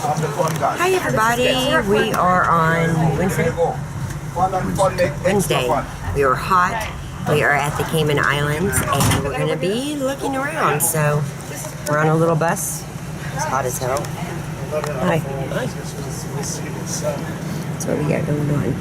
Hi everybody, we are on Wednesday. We are hot. We are at the Cayman Islands and we're going to be looking around. So we're on a little bus. It's hot as hell. Hi. That's what we got going on.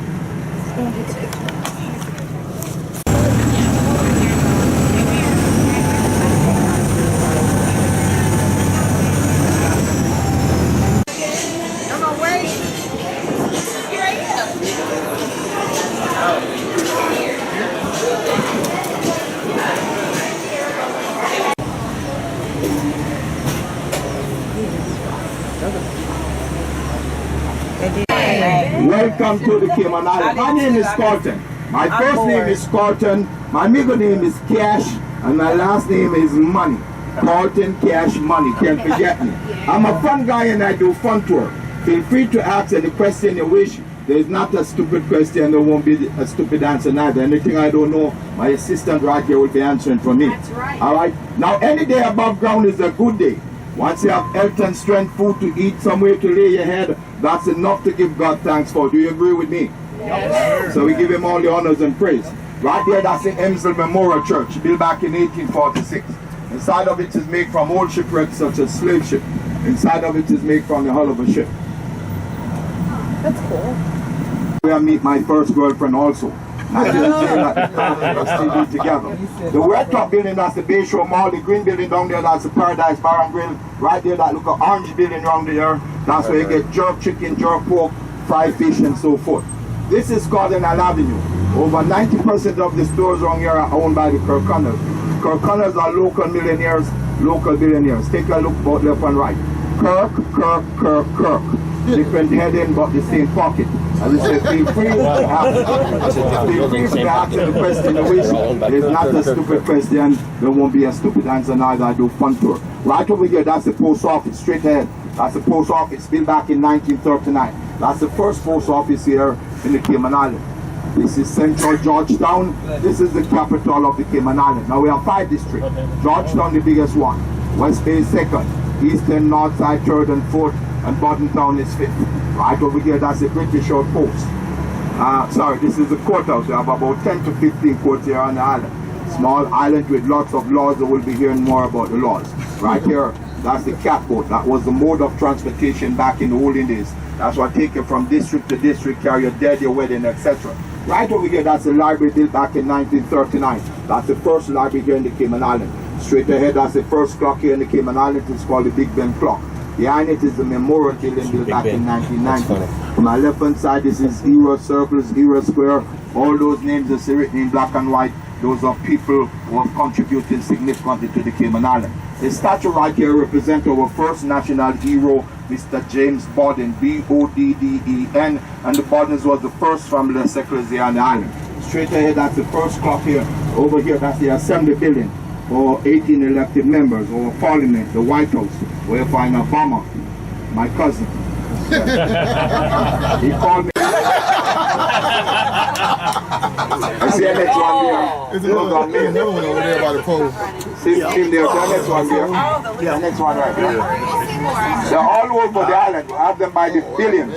Welcome to the Cayman Islands. My name is Carlton. My first name is Carlton, my middle name is Cash, and my last name is Money. Carlton Cash Money, can't forget me. I'm a fun guy and I do fun tour. Feel free to ask any question you wish. There's not a stupid question, there won't be a stupid answer neither. Anything I don't know, my assistant right here will be answering for me. That's right. Alright? Now any day above ground is a good day. Once you have health and strength, food to eat, somewhere to lay your head, that's enough to give God thanks for. Do you agree with me? Yes. So we give him all the honors and praise. Right there, that's the Emsel Memorial Church, built back in 1846. Inside of it is made from old shipwrecks such as slave ship. Inside of it is made from the hull of a ship. That's cool. Where I meet my first girlfriend also. I just say that we still be together. The red top building, that's the Bayshore Mall. The green building down there, that's the Paradise Bar and Grill. Right there, that look at orange building around there. That's where you get jerk chicken, jerk pork, fried fish, and so forth. This is Carnival Avenue. Over 90% of the stores around here are owned by the Kirkconnells. Kirkconnells are local millionaires, local billionaires. Take a look both left and right. Kirk. Different heading, but the same pocket. As I said, feel free to ask the question you wish. There's not a stupid question. There won't be a stupid answer neither. I do fun tour. Right over here, that's the post office, straight ahead. That's the post office built back in 1939. That's the first post office here in the Cayman Islands. This is central Georgetown. This is the capital of the Cayman Islands. Now we have 5 districts. Georgetown, the biggest one. West Bay is 2nd. Eastern, North Side, 3rd and 4th. And Bordentown is 5th. Right over here, that's the British outpost. This is the courthouse. We have about 10 to 15 courts here on the island. Small island with lots of laws. We will be hearing more about the laws. Right here, that's the catboat. That was the mode of transportation back in the olden days. That's what take you from district to district, carry your dead, your wedding, etc. Right over here, that's the library built back in 1939. That's the first library here in the Cayman Islands. Straight ahead, that's the first clock here in the Cayman Islands. It's called the Big Ben clock. Behind it is the memorial building built back in 1990. To my left hand side, this is Era Circles, Era Square. All those names are written in black and white. Those are people who have contributed significantly to the Cayman Islands. The statue right here represents our first national hero, Mr. James Borden, B-O-D-D-E-N, and the Bordens was the first family that settled here on the island. Straight ahead, that's the first clock here. Over here, that's the Assembly Building for 18 elected members, or Parliament, the White House, where you find Obama, my cousin. He called me. I see the next one there. Is it another one over there by the pole? See there, the next one there. The next one right there. They're all over the island. We have them by the billions.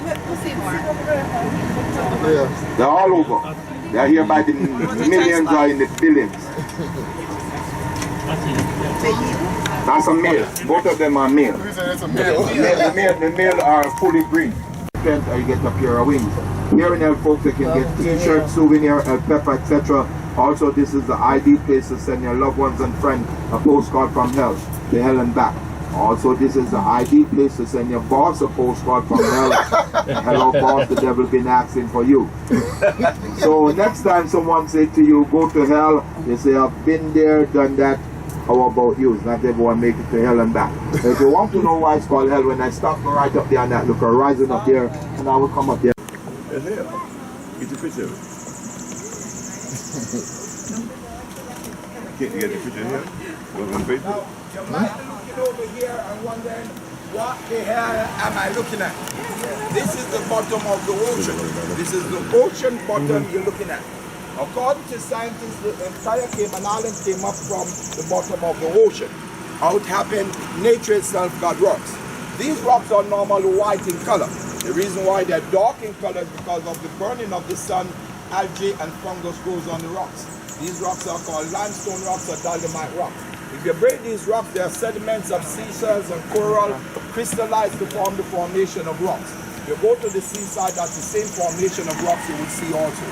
We'll see more. They're all over. They're here by the millions or in the billions. That's a male. Both of them are male. That's a male. The male are fully green. Or you get a pair of wings. Here in hell, folks, you can get t-shirts, souvenir, pepper, etc. Also, this is the ID place to send your loved ones and friends a postcard from hell to hell and back. Also, this is the ID place to send your boss a postcard from hell. Hello, boss, the devil been asking for you. So next time someone say to you, go to hell, they say, I've been there, done that. How about you? Not everyone make it to hell and back. If you want to know why it's called hell, when I stop right up there on that look, rising up there, and I will come up there. It's hell. Get your picture of it. Can't you get the picture here? What's on Facebook? Now, you might be looking over here and wondering, what the hell am I looking at? This is the bottom of the ocean. This is the ocean bottom you're looking at. According to scientists, the entire Cayman Islands came up from the bottom of the ocean. How it happened, nature itself got rocks. These rocks are normally white in color. The reason why they're dark in color is because of the burning of the sun, algae and fungus grows on the rocks. These rocks are called limestone rocks or dolomite rocks. If you break these rocks, there are sediments of seashells and coral crystallized to form the formation of rocks. If you go to the seaside, that's the same formation of rocks you will see also.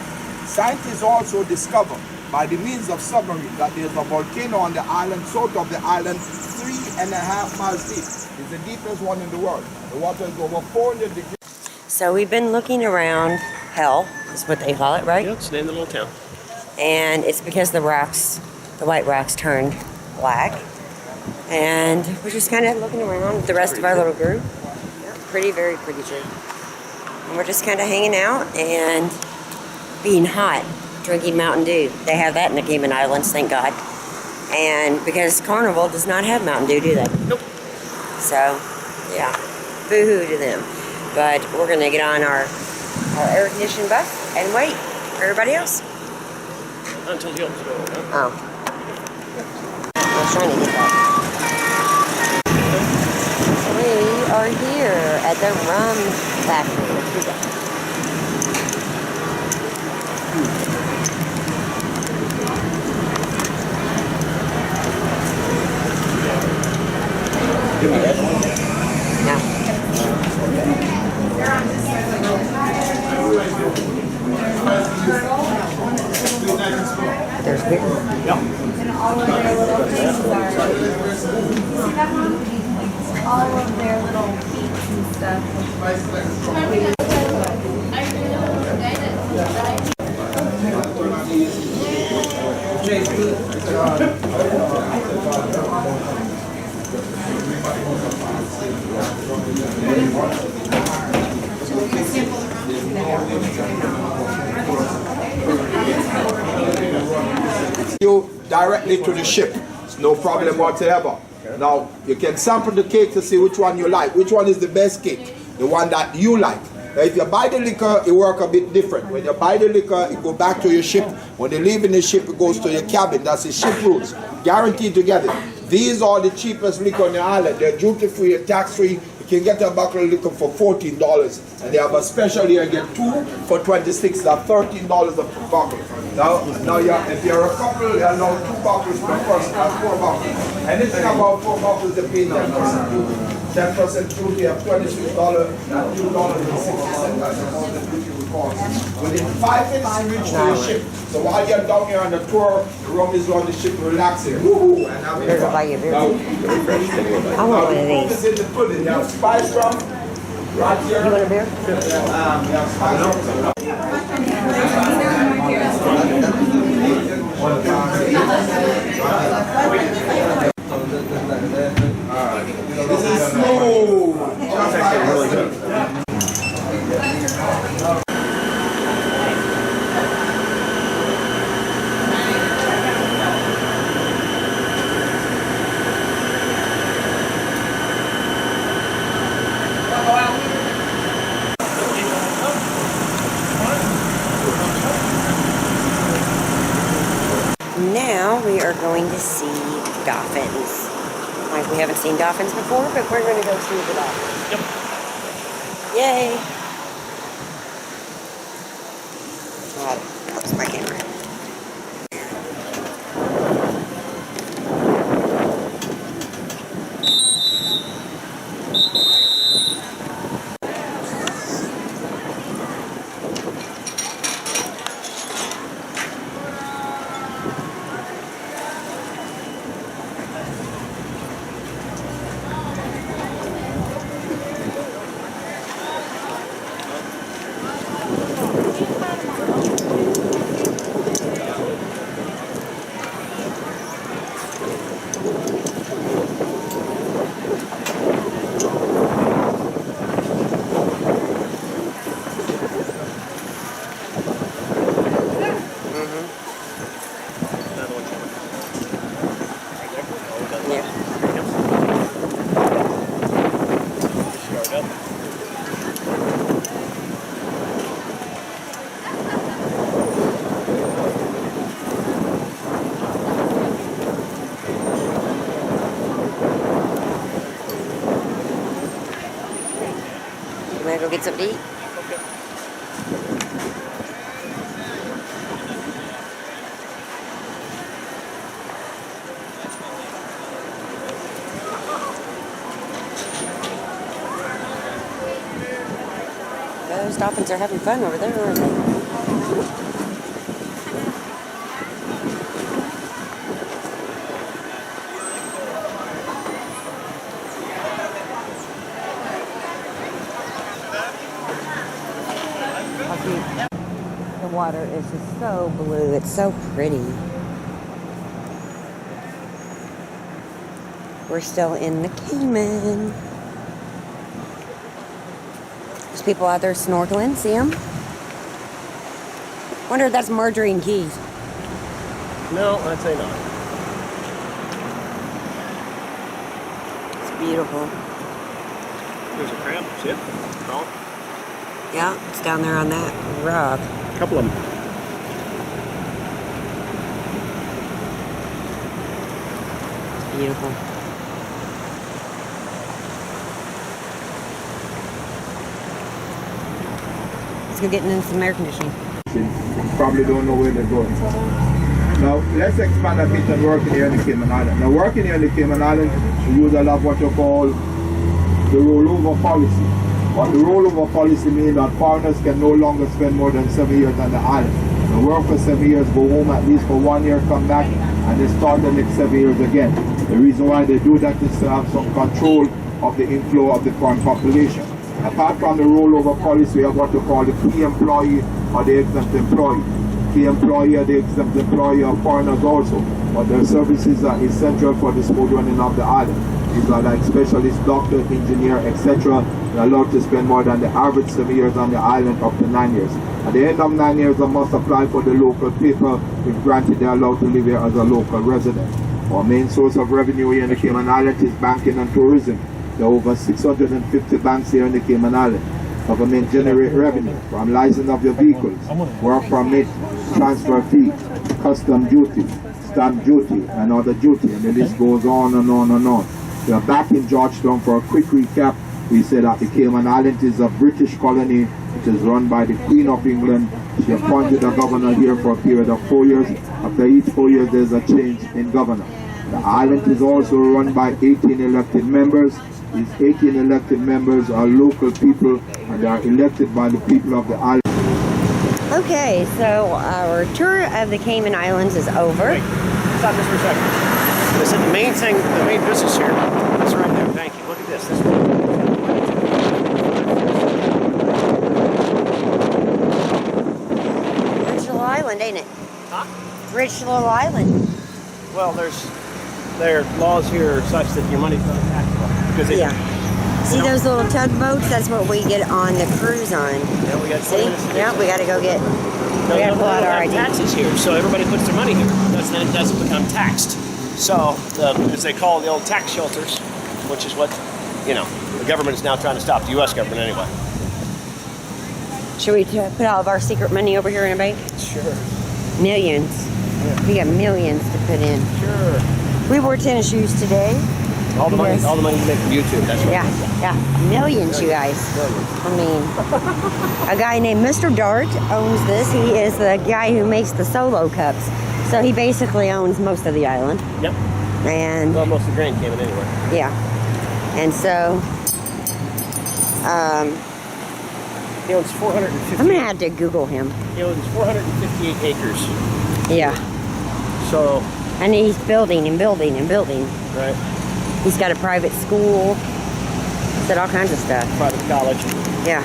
Scientists also discovered by the means of submarine that there's a volcano on the island, south of the island, 3.5 miles deep. It's the deepest one in the world. The water is over 400 degrees. So we've been looking around hell, is what they call it, right? Yeah, it's the name of the little town. And it's because the rocks, the white rocks turned black. And we're just kind of looking around with the rest of our little group. Yeah, pretty, very pretty tree. And we're just kind of hanging out and being hot, drinking Mountain Dew. They have that in the Cayman Islands, thank God. And because Carnival does not have Mountain Dew, do they? Nope. So, yeah, boo-hoo to them. But we're going to get on our air-conditioned bus and wait for everybody else. Until the others go. Oh. I was trying to get that. We are here at the rum factory. Let's do that. There's beer. And all of their little things are. All of their little feats and stuff. You directly to the ship. It's no problem whatsoever. Now you can sample the cake to see which one you like. Which one is the best cake? The one that you like. Now if you buy the liquor, it works a bit different. When you buy the liquor, it goes back to your ship. When you leave in the ship, it goes to your cabin. That's the ship rules. Guaranteed to get it. These are the cheapest liquor on the island. They're duty free and tax free. You can get a bottle of liquor for $14. And they have a special here, you get 2 for $26. That's $13 a bottle. Now if you're a couple, you know 2 bottles per person, that's 4 bottles. Anything about 4 bottles, they pay 10% duty. 10% duty, you have $26, and $2.60. That's all the duty will cost. Within 5 minutes, you reach to your ship. So while you're down here on the tour, the rum is on the ship relaxing. Woo-hoo, and having There's a fun. buy you a beer. Now, I want one of the rum these. is in the pudding. You have spice rum right here. You want a beer? You have spice rum. This is smooth. Just like Now we are going to see dolphins. Like we haven't seen dolphins before, but we're going to go see the dolphins. Yep. Yay! That was my camera. wanna go get something to eat? Those dolphins are having fun over there, aren't they? The water is just so blue. It's so pretty. We're still in the Cayman. There's people out there snorkeling. See them? Wonder if that's Marjorie and Keys. No, I'd say not. It's beautiful. There's a crab. See it? Oh, Yeah, it's down there on that rock. a couple of them. Beautiful. Let's go get into some air conditioning. Probably don't know where they're going. Now, let's expand a bit on working here in the Cayman Islands. Now, working here in the Cayman Islands, we use a lot of what you call the rollover policy. But the rollover policy means that foreigners can no longer spend more than 7 years on the island. They work for 7 years, go home at least for 1 year, come back, and they start the next 7 years again. The reason why they do that is to have some control of the inflow of the foreign population. Apart from the rollover policy, we have what we call the key employee or the exempt employee. Key employee or the exempt employee are foreigners also, but their services are essential for the smooth running of the island. These are like specialists, doctor, engineer, etc. They're allowed to spend more than the average 7 years on the island, up to 9 years. At the end of 9 years, they must apply for the local paper, if granted they are allowed to live here as a local resident. Our main source of revenue here in the Cayman Islands is banking and tourism. There are over 650 banks here in the Cayman Islands. Government generate revenue from license of your vehicles, work permit, transfer fee, custom duty, stamp duty, and other duty, and the list goes on and on and on. We are back in Georgetown. For a quick recap, we said that the Cayman Islands is a British colony. It is run by the Queen of England. She appointed a governor here for a period of 4 years. After each 4 years, there is a change in governor. The island is also run by 18 elected members. These 18 elected members are local people, and they are elected by the people of the island. Okay, so our tour of the Cayman Islands is over. Wait, stop this for a second. I said the main thing, the main business here, that's right there. Thank you. Look at this. This Rich little island, ain't it? Huh? Rich little island. Well, there are laws here such that your money's not taxable. Because it, See those little tugboats? That's what we get on the cruise on. Yeah, we got See? Yeah, we got to go get. We got to pull out our ID. taxes here, so everybody puts their money here. Then it doesn't become taxed. So, as they call the old tax shelters, which is what, the government is now trying to stop, the U.S. government anyway. Should we put all of our secret money over here in a bank? Sure. Millions. Yeah. We got millions to put in. Sure. We wore tennis shoes today. All the money you make from YouTube, that's right. Yeah. Millions, you guys. I mean, a guy named Mr. Dart owns this. He is the guy who makes the solo cups. So he basically owns most of the island. Yep. And Well, most of the grain came in anyway. yeah. And so He owns 450. I'm gonna have to Google him. He owns 458 acres. Yeah. So, And he's building and building and building. right, He's got a private school. He's got all kinds of stuff. private college. Yeah.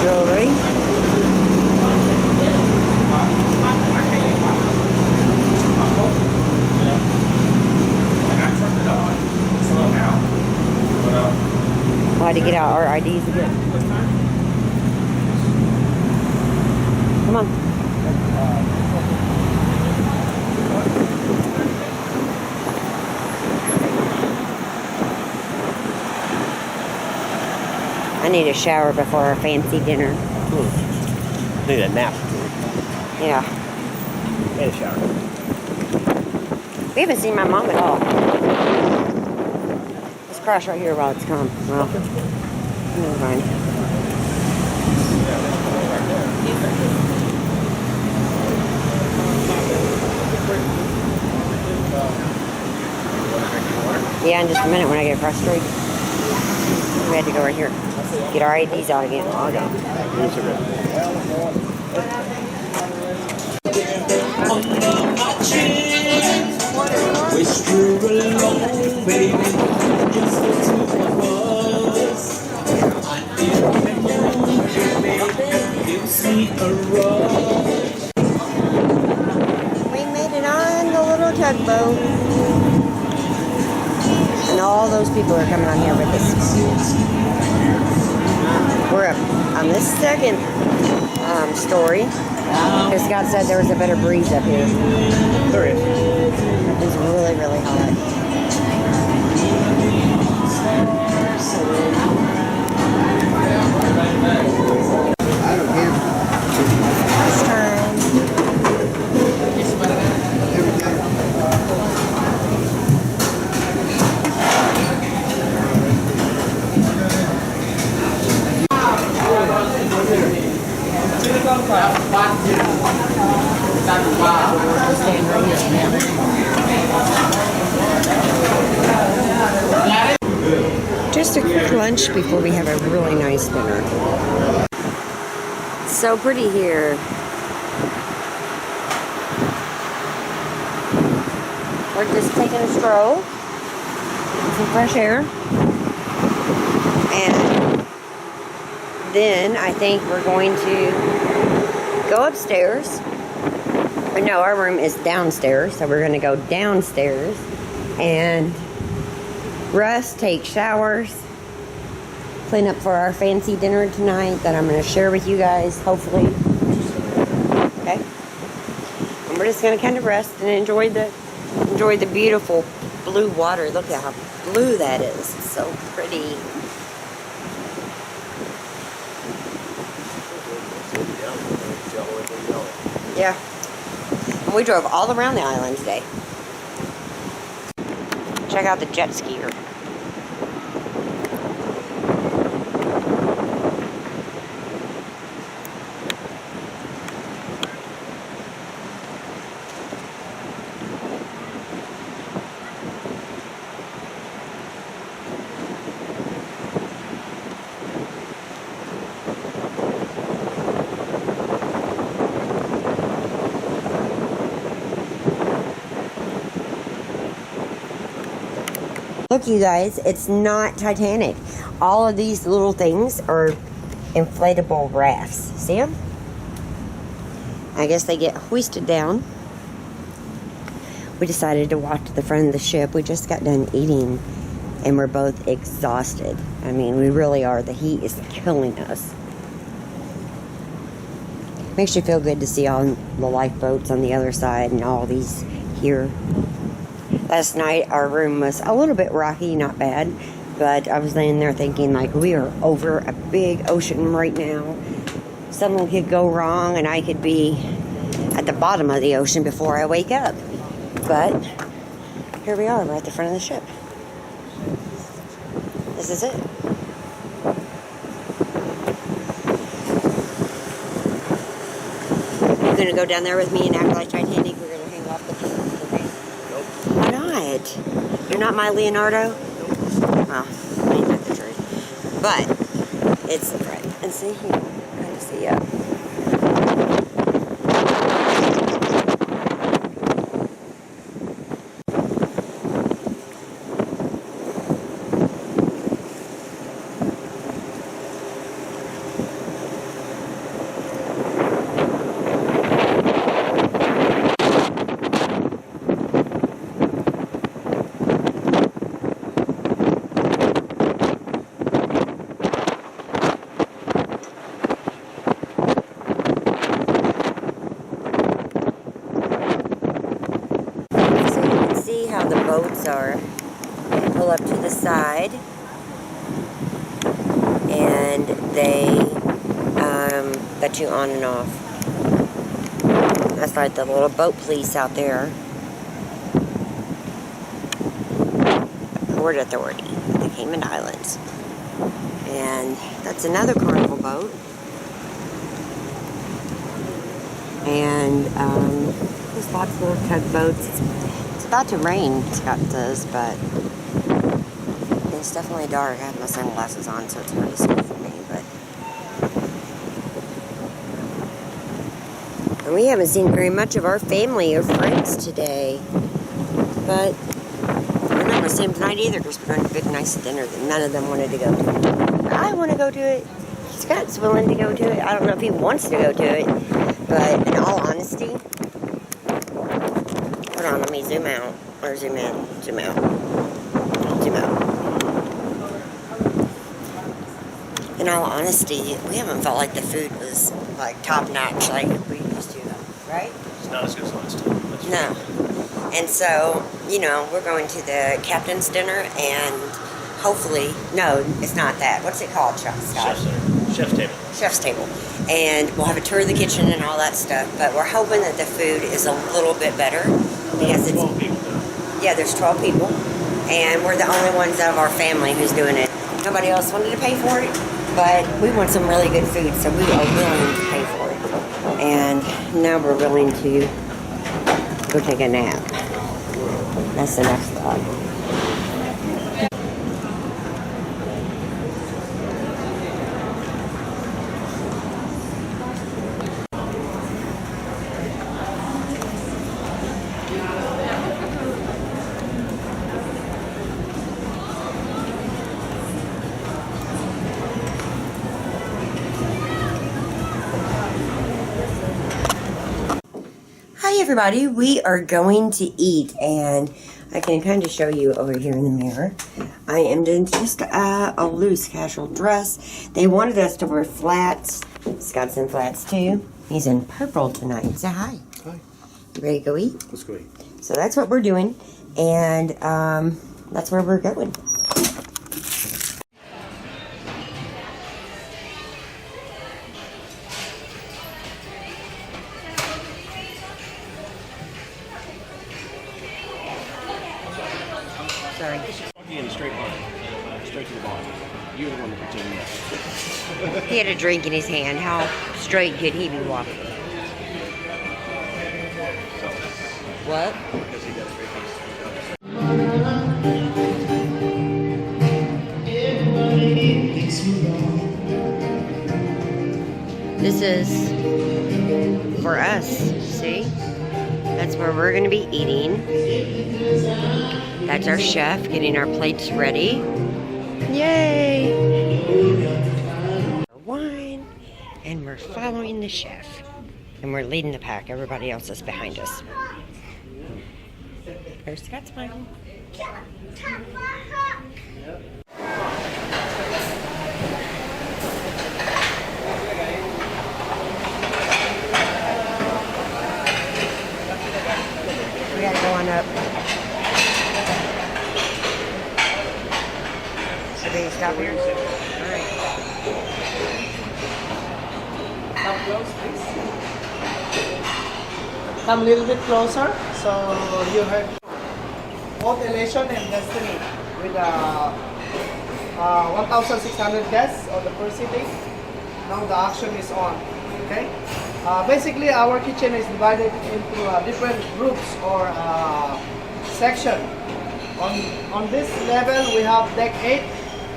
Jewelry. We'll have to get out our IDs again. Come on. I need a shower before our fancy dinner. Need a nap. Yeah. And a shower. We haven't seen my mom at all. Let's crash right here while it's calm. Well, never mind. Yeah, in just a minute when I get across the street. We had to go right here. Get our IDs out again. Oh, no. We made it on the little tugboat. And all those people are coming on here with us. We're up on this second story. Because Scott said there was a better breeze up here. There is. It's really, really hot. It's time. Just a quick lunch before we have a really nice dinner. So pretty here. We're just taking a stroll, some fresh air, and then I think we're going to go upstairs. Or no, our room is downstairs, so we're going to go downstairs and rest, take showers, clean up for our fancy dinner tonight that I'm going to share with you guys, hopefully. Okay? And we're just going to kind of rest and enjoy the beautiful blue water. Look at how blue that is. It's so pretty. Yeah. And we drove all around the island today. Check out the jet skier. Look, you guys, it's not Titanic. All of these little things are inflatable rafts. See them? I guess they get hoisted down. We decided to walk to the front of the ship. We just got done eating, and we're both exhausted. I mean, we really are. The heat is killing us. Makes you feel good to see all the lifeboats on the other side and all these here. Last night, our room was a little bit rocky, not bad, but I was laying there thinking, like, we are over a big ocean right now. Something could go wrong, and I could be at the bottom of the ocean before I wake up. But here we are, we're at the front of the ship. This is it. You're going to go down there with me and act like Titanic? We're going to hang off the ship. Why not? You're not my Leonardo? Well, ain't that the truth. But it's the threat. And see here. Kind of see ya. boats are pull up to the side, and they let you on and off. That's like the little boat police out there. Port Authority of the Cayman Islands. And that's another Carnival boat. And there's lots of little tugboats. It's about to rain, Scott says, but it's definitely dark. I have my sunglasses on, so it's hard to see for me. And we haven't seen very much of our family or friends today. But we're not going to see them tonight either, because we're going to a big nice dinner that none of them wanted to go to. I want to go to it. Scott's willing to go to it. I don't know if he wants to go to it. But in all honesty, hold on, let me zoom out. Or zoom in. Zoom out. Zoom out. In all honesty, we haven't felt like the food was like top notch like we used to, right? It's not as good as last time. That's for No. And so, you know, we're going to the captain's dinner and hopefully, no, it's not that. What's it called, Scott? Chef's dinner. Chef's table. Chef's table. And we'll have a tour of the kitchen and all that stuff. But we're hoping that the food is a little bit better. Because it's, 12 people do it. yeah, there's 12 people. And we're the only ones out of our family who's doing it. Nobody else wanted to pay for it. But we want some really good food, so we are willing to pay for it. And now we're willing to go take a nap. That's the next thought. Hi everybody, we are going to eat, and I can kind of show you over here in the mirror. I am in just a loose casual dress. They wanted us to wear flats. Scott's in flats too. He's in purple tonight. Say hi. Hi. You ready to go eat? Let's go eat. So that's what we're doing, and that's where we're going. Sorry. Walking in a straight line. Straight to the bottom. You're the one that pretended that. He had a drink in his hand. How straight could he be walking? What? Because he got a straight piece. This is for us, see? That's where we're going to be eating. That's our chef getting our plates ready. Yay! Wine, and we're following the chef. And we're leading the pack. Everybody else is behind us. There's Scott's smiling. We gotta go on up. Should we stop here? Alright. Come close, please. Come a little bit closer. So you have both Elation and Destiny with 1,600 guests on the first sitting. Now the action is on. Okay. Basically, our kitchen is divided into different groups or section. On this level, we have deck 8,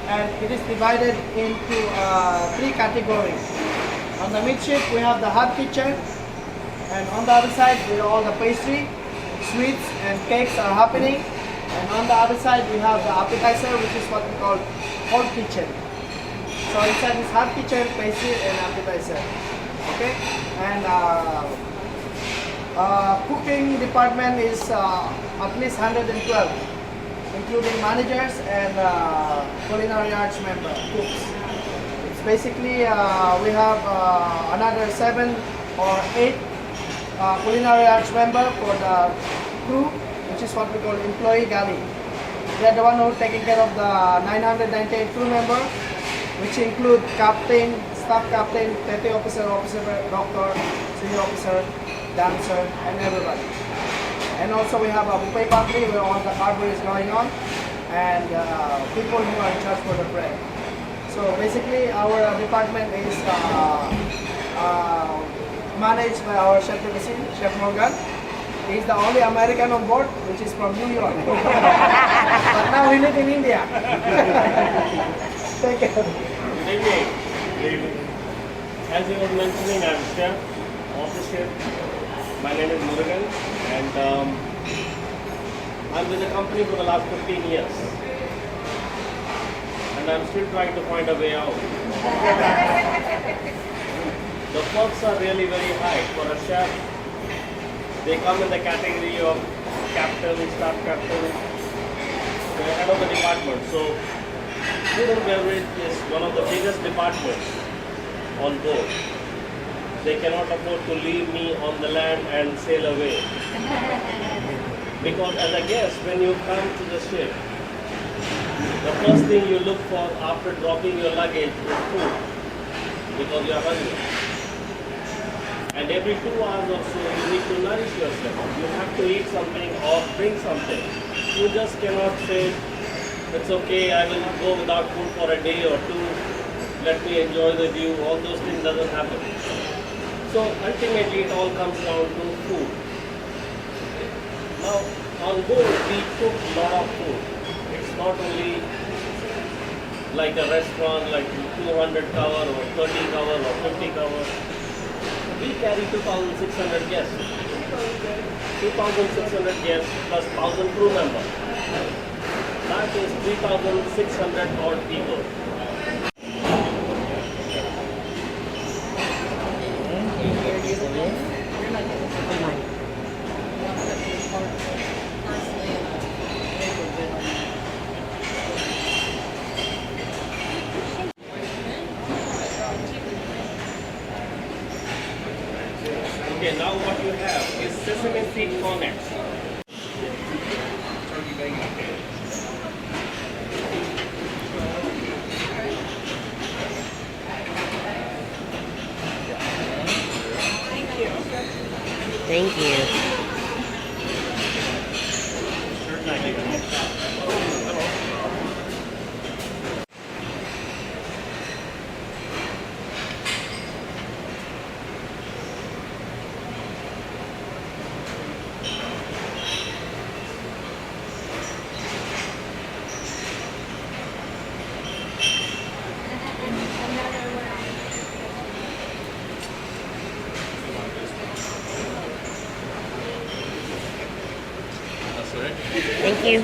and it is divided into 3 categories. On the midship, we have the hot kitchen, and on the other side, where all the pastry, sweets, and cakes are happening. And on the other side, we have the appetizer, which is what we call cold kitchen. So inside this hot kitchen, pastry, and appetizer. Okay, and cooking department is at least 112, including managers and culinary arts member cooks. It's basically we have another 7 or 8 culinary arts member for the crew, which which is what we call employee galley. They are the one who are taking care of the 998 crew member, which include captain, staff captain, petty officer, doctor, senior officer, dancer, and everybody. And also we have a buffet pantry where all the cargo is going on, and people who are in charge for the bread. So basically our department is managed by our chef de cuisine, Chef Morgan. He's the only American on board, which is from New York. But now we live in India. Thank you. Good evening. As you were mentioning, I'm chef, office chef. My name is Murugan, and I'm with the company for the last 15 years. And I'm still trying to find a way out. The perks are really very high for a chef. They come in the category of captain, staff captain, the head of the department. So food and beverage is one of the biggest departments on board. They cannot afford to leave me on the land and sail away. Because as a guest, when you come to the ship, the first thing you look for after dropping your luggage is food, because you are hungry. And every 2 hours or so, you need to nourish yourself. You have to eat something or drink something. You just cannot say, it's okay, I will go without food for a day or two, let me enjoy the view. All those things doesn't happen. So ultimately it all comes down to food. Now on board we cook a lot of food. It's not only like a restaurant like 200 cover or 30 cover or 50 cover. We carry 2,600 guests. 2,600 guests plus 1,000 crew members. That is 3,600 odd people. Okay, now what you have is sesame seed cornets. Thank you. Thank you.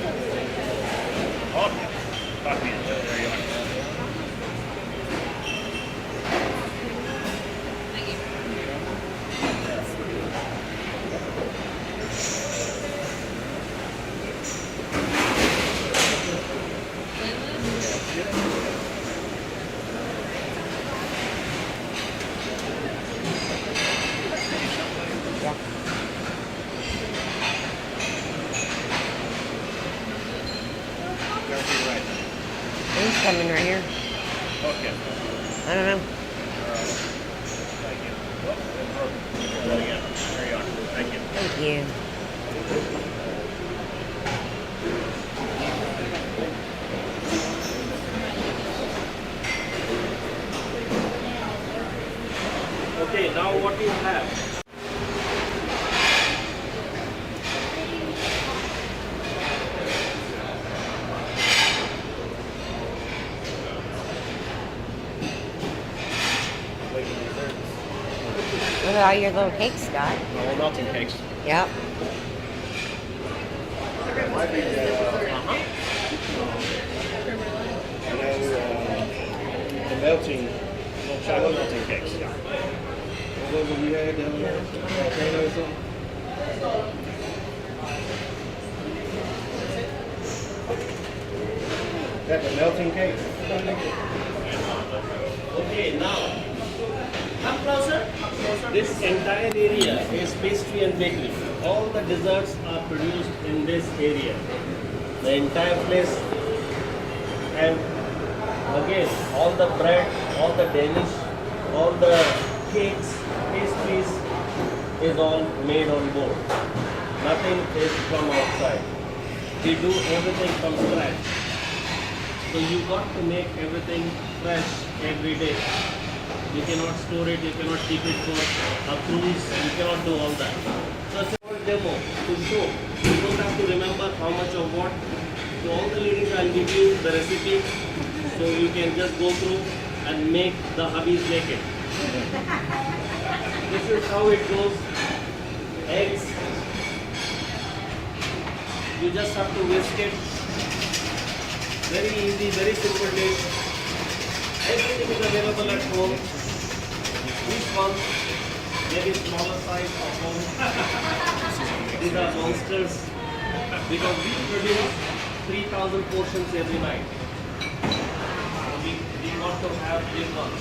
He's coming right here. Okay. I don't know. Thank you. Carry on. Thank you. Thank you. Okay, now what you have? Look at all your little cakes, Scott. All melting cakes. Yep. The melting, little chocolate melting cakes. What was it we had down there? Volcano or something? That's a melting cake. Okay, now come closer. This entire area is pastry and bakery. All the desserts are produced in this area. The entire place, and again, all the bread, all the Danish, all the cakes, pastries is all made on board. Nothing is from outside. We do everything from scratch. So you got to make everything fresh every day. You cannot store it, you cannot keep it for a cruise, you cannot do all that. So it's a demo to show. You don't have to remember how much of what. So all the ladies, I'll give you the recipe so you can just go through and make the hubbies make it. This is how it goes. Eggs. You just have to whisk it. Very easy, very simple dish. Everything is available at home. Each one, maybe smaller size of home. These are monsters because we produce 3,000 portions every night. So we want to have big ones.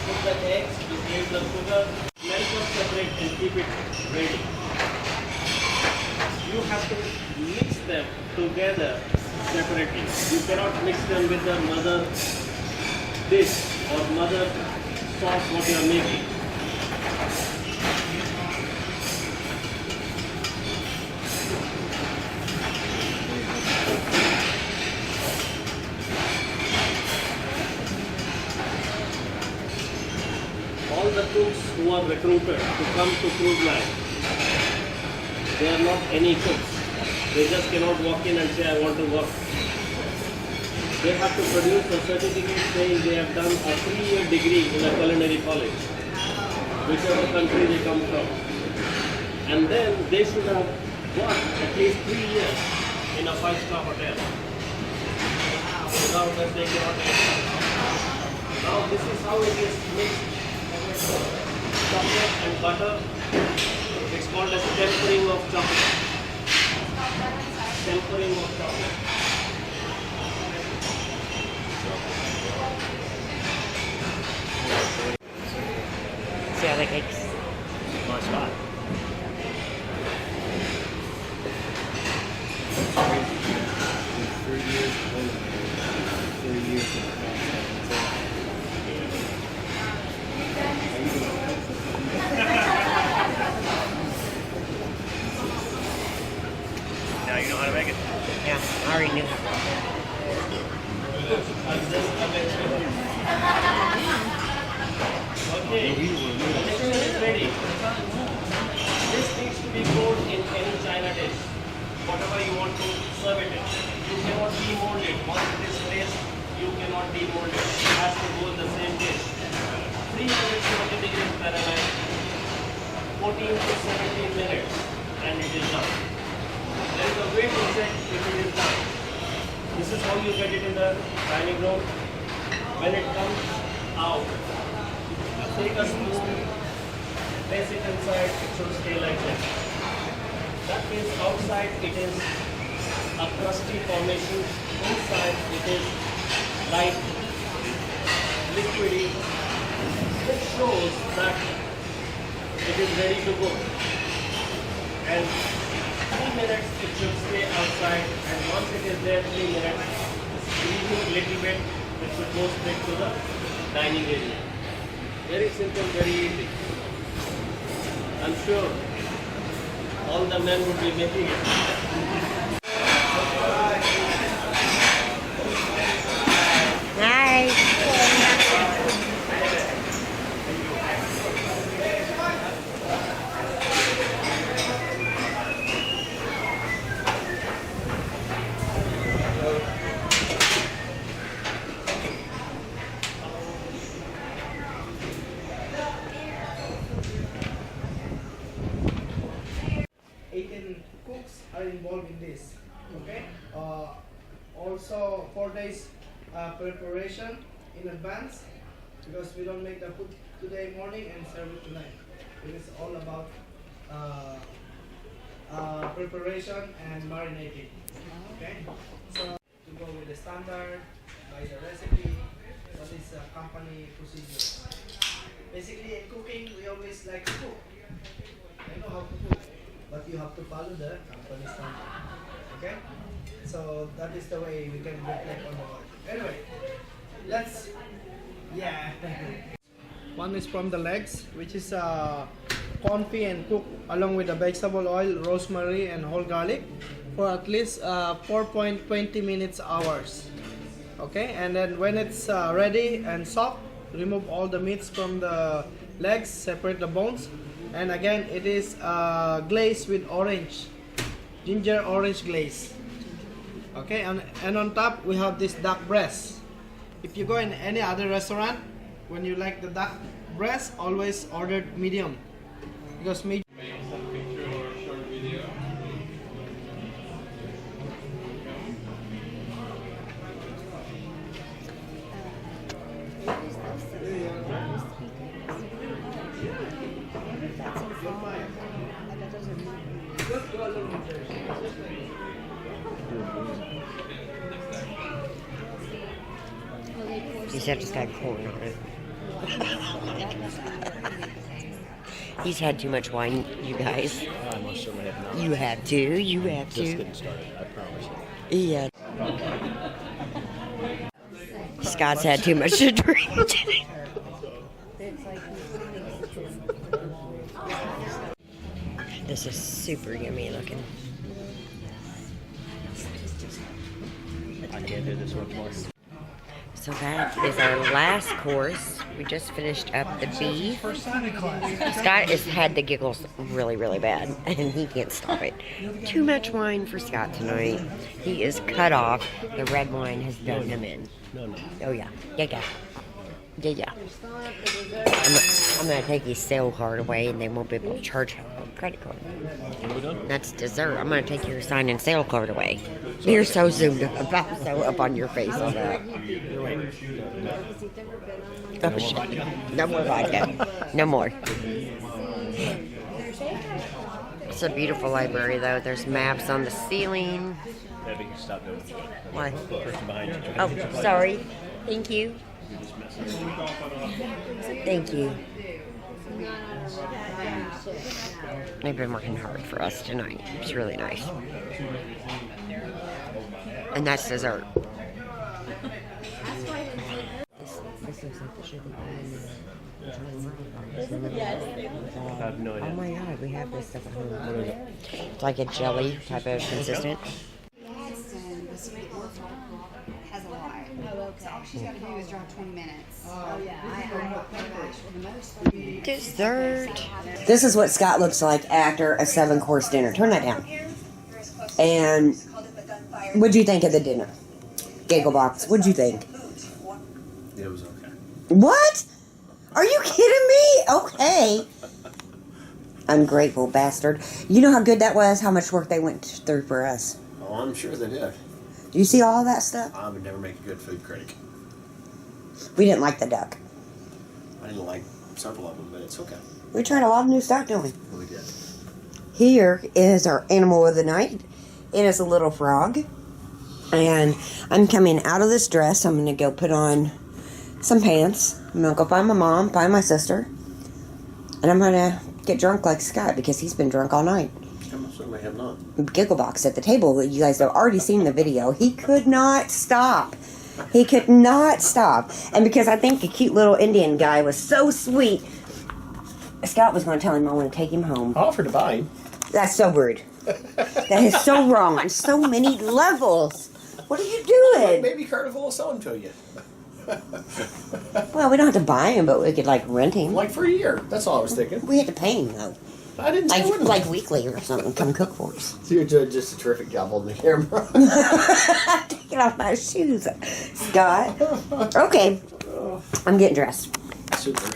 Put the eggs, you place the sugar, melt them separate and keep it ready. You have to mix them together separately. You cannot mix them with the mother dish or mother sauce what you are making. All the cooks who are recruited to come to cruise line, they are not any cooks. They just cannot walk in and say, I want to work. They have to produce a certificate saying they have done a 3-year degree in a culinary college, whichever country they come from. And then they should have worked at least 3 years in a 5-star hotel. Without that they cannot enter. Now this is how it is mixed. Chocolate and butter. It's called as tempering of chocolate. Tempering of chocolate. See how the cakes. My spot. Now you know how to make it. Yeah, I already knew. Okay, mixture is ready. This needs to be poured in any china dish. Whatever you want to serve it in. You cannot demold it. Once it is placed, you cannot demold it. It has to go in the same dish. 370 degrees Fahrenheit, 14 to 17 minutes, and it is done. There is a way to check if it is done. This is how you get it in the dining room. When it comes out, take a spoon, place it inside, it should stay like this. That means outside it is a crusty formation, inside it is light, liquidy, which shows that it is ready to go. And 3 minutes it should stay outside, and once it is there 3 minutes, squeezing a little bit, it should go straight to the dining area. Very simple, very easy. I'm sure all the men would be making it. Hi. Cooks are involved in this. Okay. Also 4 days preparation in advance, because we don't make the food today morning and serve it tonight. It is all about preparation and marinating. Okay. the recipe, what is company procedure. Basically, in cooking, we always like to cook. I know how to cook, but you have to follow the company standard. Okay? So that is the way we can reflect on the work. Anyway, let's. Yeah. One is from the legs, which is confit and cooked along with the vegetable oil, rosemary, and whole garlic for at least 4.20 minutes hours. Okay, and then when it's ready and soft, remove all the meats from the legs, separate the bones, and again it is glazed with orange, ginger orange glaze. Okay, and on top we have this duck breast. If you go in any other restaurant, when you like the duck breast, always order medium, because medium. He's just got corn on it. He's had too much wine, you guys. I most certainly have not. You have to. You have Just to. getting started, I promise Yeah. you. Scott's had too much to drink. This is super yummy looking. I can't do this one more. So that is our last course. We just finished up the beef. Scott has had the giggles really, really bad, and he can't stop it. Too much wine for Scott tonight. He is cut off. The red wine has done him in. No. Oh yeah, yeah. I'm gonna take his sale card away, and they won't be able to charge him a credit card. That's dessert. I'm gonna take your sign and sale card away. You're so zoomed up, so up on your face on that. Oh, shit. No more vodka. No more. It's a beautiful library, though. There's maps on the ceiling. Maybe you stop doing it. Why? Person behind you. Oh, sorry. Thank you. Thank you. They've been working hard for us tonight. It's really nice. And that's dessert. This looks like the sugar I have no idea. Oh my god, we have this stuff at home. It's like a jelly type of consistent. Has a lot. So all she's got to do is drive 20 minutes. Oh yeah, I Dessert. This is what Scott looks like after a 7-course dinner. Turn that down. And what'd you think of the dinner? Gigglebox, what'd you think? It was okay. What? Are you kidding me? Okay. Ungrateful bastard. You know how good that was? How much work they went through for us. Oh, I'm sure they did. Do you see all that stuff? I would never make a good food critic. We didn't like the duck. I didn't like several of them, but it's okay. We tried a lot of new stuff, didn't we? We did. Here is our animal of the night. It is a little frog. And I'm coming out of this dress. I'm going to go put on some pants. I'm going to go find my mom, find my sister. And I'm going to get drunk like Scott because he's been drunk all night. I certainly have not. Gigglebox at the table. You guys have already seen the video. He could not stop. He could not stop. And because I think the cute little Indian guy was so sweet, Scott was going to tell him I want to take him home. I offered to buy him. That's so rude. That is so wrong on so many levels. What are you doing? Maybe Carnival will sell him to you. Well, we don't have to buy him, but we could like rent him. Like for a year. That's all I was thinking. We had to pay him though. I didn't say it. Like weekly or something. Come cook for us. So you're doing just a terrific job holding the camera. Taking off my shoes, Scott. Okay, I'm getting dressed. Super.